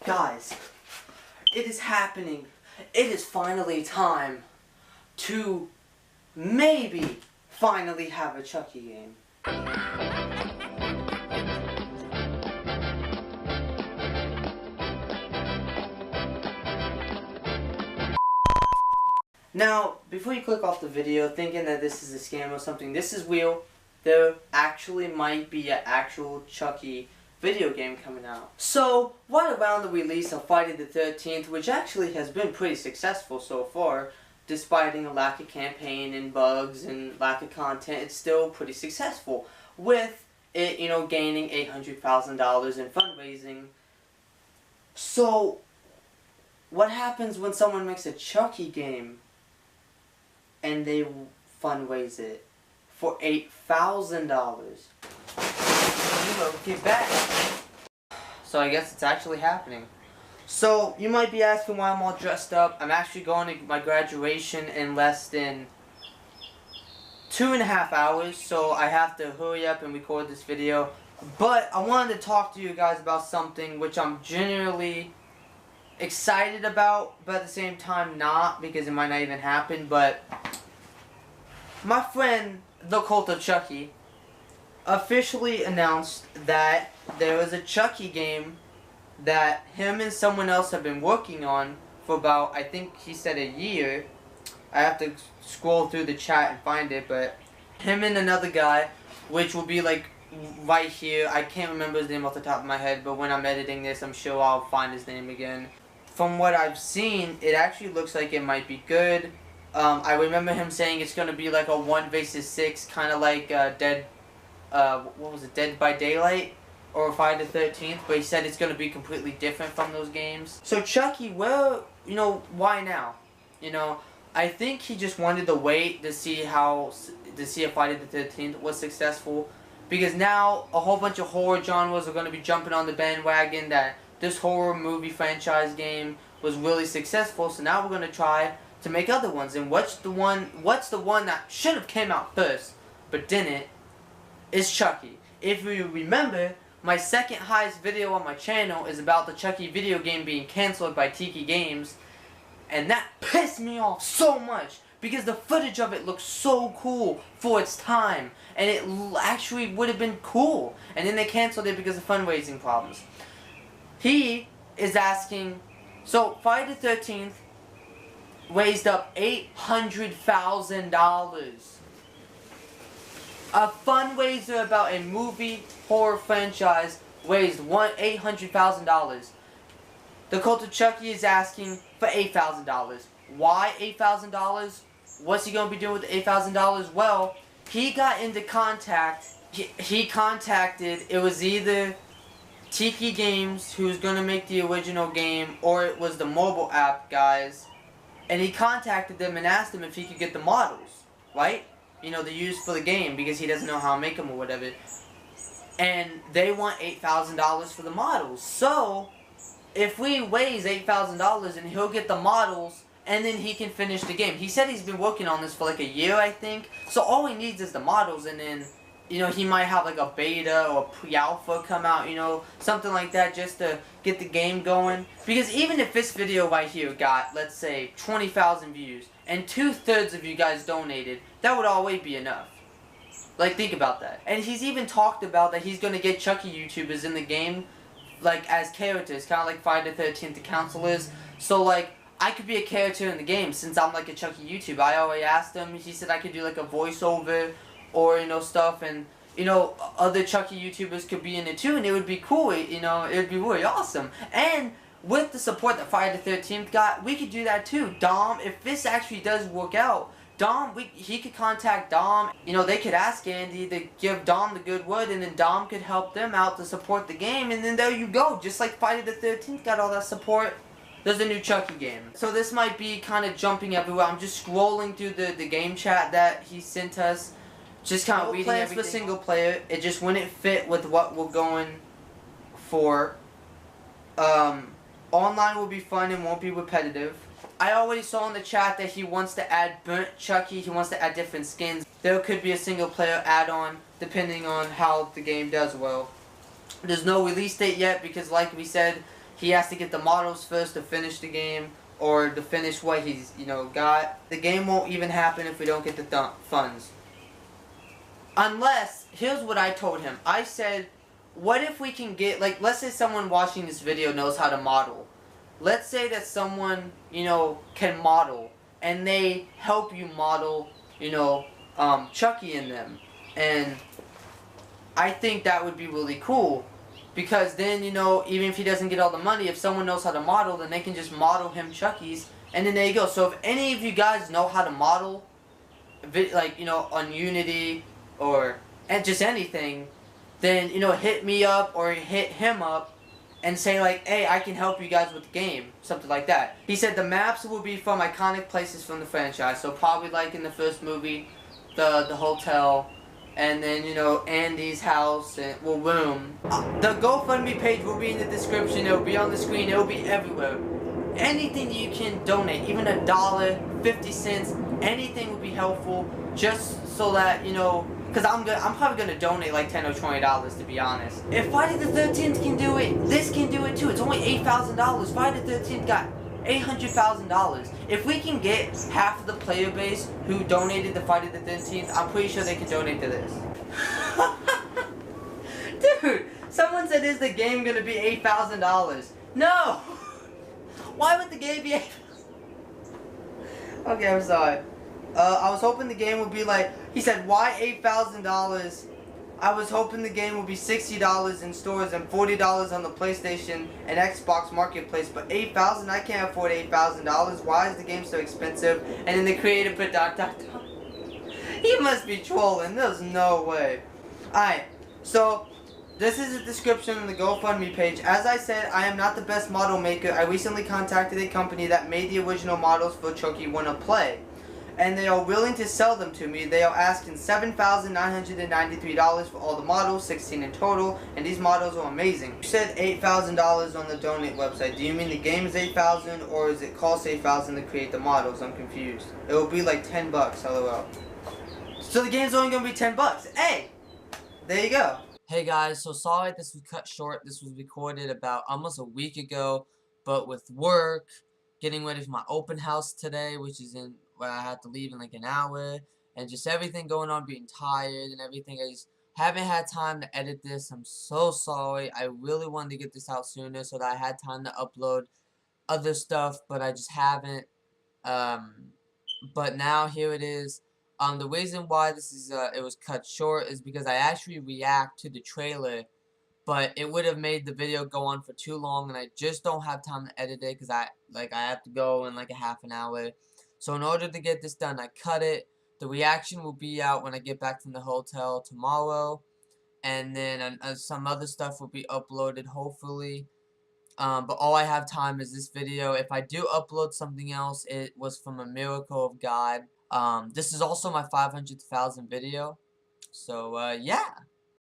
Guys, it is happening. It is finally time to maybe finally have a Chucky game. Now, before you click off the video thinking that this is a scam or something, this is real. There actually might be an actual Chucky video game coming out. So, right around the release of Friday the 13th, which actually has been pretty successful so far, despite a lack of campaign and bugs and lack of content, it's still pretty successful. With it, gaining $800,000 in fundraising. So, what happens when someone makes a Chucky game and they fundraise it for $8,000? Get back. So I guess it's actually happening. So you might be asking why I'm all dressed up. I'm actually going to my graduation in less than 2.5 hours, so I have to hurry up and record this video. But I wanted to talk to you guys about something which I'm genuinely excited about, but at the same time not, because it might not even happen. But my friend, the Cult of Chucky, officially announced that there was a Chucky game that him and someone else have been working on for about, I think he said, a year. I have to scroll through the chat and find it, but him and another guy, which will be like right here. I can't remember his name off the top of my head, but when I'm editing this, I'm sure I'll find his name again. From what I've seen, it actually looks like it might be good. I remember him saying it's going to be like a 1 vs 6, kind of like Dead by Daylight or Friday the 13th, but he said it's going to be completely different from those games. So Chucky, well, why now? I think he just wanted to wait to see if Friday the 13th was successful, because now a whole bunch of horror genres are going to be jumping on the bandwagon that this horror movie franchise game was really successful, so now we're going to try to make other ones. And what's the one that should have came out first but didn't? Is Chucky. If you remember, my second highest video on my channel is about the Chucky video game being cancelled by Tiki Games, and that pissed me off so much because the footage of it looks so cool for its time, and it actually would have been cool, and then they canceled it because of fundraising problems. He is asking, so Friday the 13th raised up $800,000. A fundraiser about a movie horror franchise raised $800,000. The Cult of Chucky is asking for $8,000. Why $8,000? What's he going to be doing with the $8,000? Well, he got into contact. He contacted, it was either Tiki Games, who's going to make the original game, or it was the mobile app guys. And he contacted them and asked them if he could get the models, right? They use for the game, because he doesn't know how to make them or whatever. And they want $8,000 for the models. So, if we raise $8,000 and he'll get the models, and then he can finish the game. He said he's been working on this for like a year, I think. So all he needs is the models, and then, he might have like a beta or a pre-alpha come out, something like that, just to get the game going. Because even if this video right here got, let's say, 20,000 views, and 2/3 of you guys donated, that would always be enough. Like, think about that. And he's even talked about that he's going to get Chucky YouTubers in the game, like, as characters, kind of like Friday the 13th the Council is. So, like, I could be a character in the game, since I'm like a Chucky YouTuber. I already asked him, he said I could do like a voiceover, or, stuff, and, other Chucky YouTubers could be in it too, and it would be cool, it would be really awesome. And with the support that Friday the 13th got, we could do that too. Dom, if this actually does work out, he could contact Dom. They could ask Andy to give Dom the good word, and then Dom could help them out to support the game, and then there you go. Just like Friday the 13th got all that support, there's a new Chucky game. So this might be kind of jumping everywhere. I'm just scrolling through the game chat that he sent us, just kind of reading everything. For single player, it just wouldn't fit with what we're going for. Online will be fun and won't be repetitive. I already saw in the chat that he wants to add burnt Chucky, he wants to add different skins. There could be a single player add-on depending on how the game does well. There's no release date yet because, like we said, he has to get the models first to finish the game, or to finish what he's, got. The game won't even happen if we don't get the funds. Unless, here's what I told him. I said, what if we can get, like, let's say someone watching this video knows how to model. Let's say that someone, can model, and they help you model, Chucky in them. And I think that would be really cool. Because then, even if he doesn't get all the money, if someone knows how to model, then they can just model him Chucky's, and then there you go. So if any of you guys know how to model, like, on Unity, and just anything, then, hit me up or hit him up and say, like, hey, I can help you guys with the game, something like that. He said the maps will be from iconic places from the franchise, so probably like in the first movie, the hotel, and then, Andy's house, and, well, room. The GoFundMe page will be in the description, it will be on the screen, it will be everywhere. Anything you can donate, even $1, 50 cents, anything would be helpful, just so that, because I'm probably gonna donate like $10 or $20, to be honest. If Friday the 13th can do it, this can do it too. It's only $8,000. Friday the 13th got $800,000. If we can get half of the player base who donated to Friday the 13th, I'm pretty sure they can donate to this. Dude, someone said, is the game gonna be $8,000? No! Why would the game be $8,000? Okay, I'm sorry. I was hoping the game would be like, he said, why $8,000? I was hoping the game would be $60 in stores and $40 on the PlayStation and Xbox Marketplace, but $8,000? I can't afford $8,000. Why is the game so expensive? And then the creator put ... He must be trolling. There's no way. Alright, so this is the description on the GoFundMe page. As I said, I am not the best model maker. I recently contacted a company that made the original models for Chucky Wanna Play, and they are willing to sell them to me. They are asking $7,993 for all the models, 16 in total, and these models are amazing. You said $8,000 on the donate website. Do you mean the game is $8,000, or is it cost $8,000 to create the models? I'm confused. It will be like $10, LOL. So the game's only gonna be $10. Hey, there you go. Hey guys, so sorry this was cut short. This was recorded about almost a week ago, but with work, getting ready for my open house today, which is in where I have to leave in like an hour, and just everything going on, being tired and everything. I just haven't had time to edit this. I'm so sorry. I really wanted to get this out sooner so that I had time to upload other stuff, but I just haven't. But now here it is. The reason why this is it was cut short is because I actually react to the trailer, but it would have made the video go on for too long, and I just don't have time to edit it because I have to go in like a half an hour. So in order to get this done, I cut it. The reaction will be out when I get back from the hotel tomorrow, and then some other stuff will be uploaded hopefully. But all I have time is this video. If I do upload something else, it was from a miracle of God. This is also my 500,000 video. So, yeah.